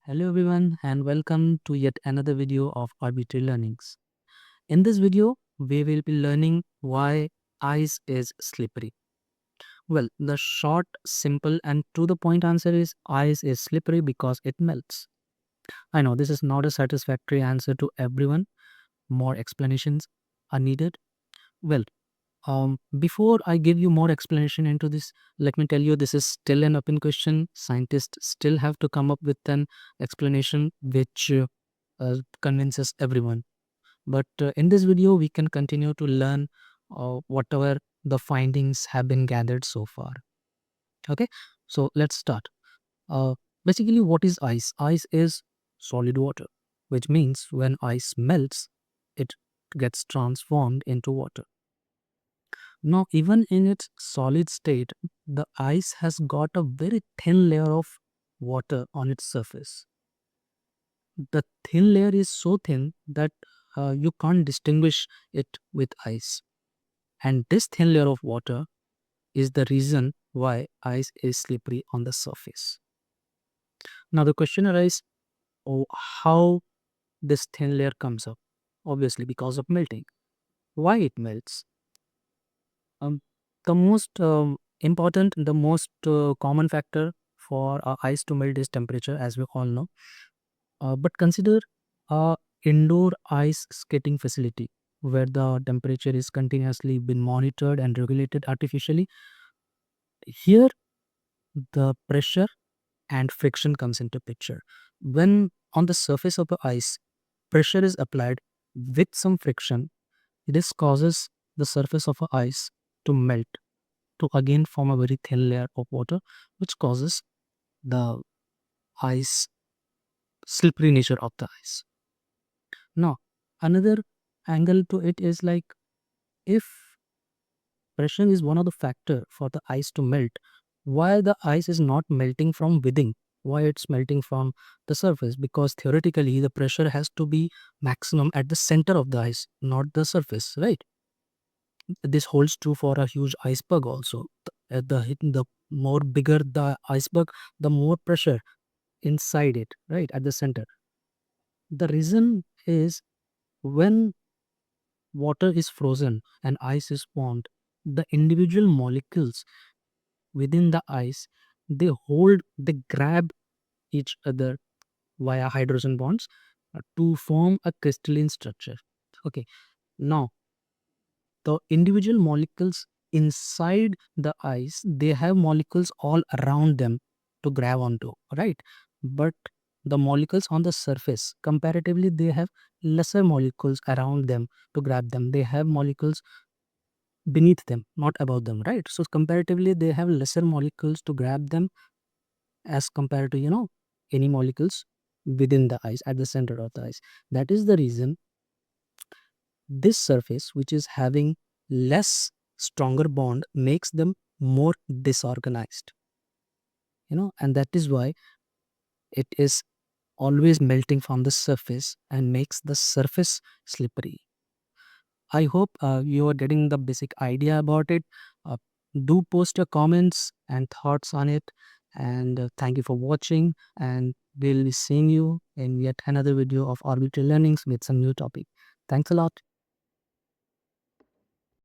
Hello everyone and welcome to yet another video of Arbitrary Learnings. In this video, we will be learning why ice is slippery. Well, the short, simple and to the point answer is ice is slippery because it melts. I know this is not a satisfactory answer to everyone. More explanations are needed. Well, before I give you more explanation into this, let me tell you this is still an open question. Scientists still have to come up with an explanation which convinces everyone. But in this video, we can continue to learn whatever the findings have been gathered so far. Okay, so let's start. Uh, Basically, what is ice? Ice is solid water, which means when ice melts, it gets transformed into water. Now, even in its solid state, the ice has got a very thin layer of water on its surface. The thin layer is so thin that you can't distinguish it with ice. And this thin layer of water is the reason why ice is slippery on the surface. Now, the question arises, oh, how this thin layer comes up? Obviously, because of melting. Why it melts? Um, the most important, the most common factor for ice to melt is temperature, as we all know. But consider a indoor ice skating facility where the temperature is continuously been monitored and regulated artificially. Here, the pressure and friction comes into picture. When on the surface of the ice, pressure is applied with some friction, this causes the surface of a ice to melt to again form a very thin layer of water, which causes the ice slippery nature of the ice. Now, another angle to it is like if pressure is one of the factor for the ice to melt, why the ice is not melting from within? Why it's melting from the surface? Because theoretically the pressure has to be maximum at the center of the ice, not the surface, right? This holds true for a huge iceberg also. The more bigger the iceberg, the more pressure inside it, right, at the center. The reason is when water is frozen and ice is formed, the individual molecules within the ice, they grab each other via hydrogen bonds to form a crystalline structure. Okay, now the individual molecules inside the ice, they have molecules all around them to grab onto, right? But the molecules on the surface, comparatively, they have lesser molecules around them to grab them. They have molecules beneath them, not above them, right? So comparatively, they have lesser molecules to grab them as compared to, any molecules within the ice at the center of the ice. That is the reason this surface, which is having less stronger bond, makes them more disorganized, and that is why it is always melting from the surface and makes the surface slippery. I hope you are getting the basic idea about it. Uh, do post your comments and thoughts on it. And thank you for watching. And we'll be seeing you in yet another video of Arbitrary Learnings with some new topic. Thanks a lot.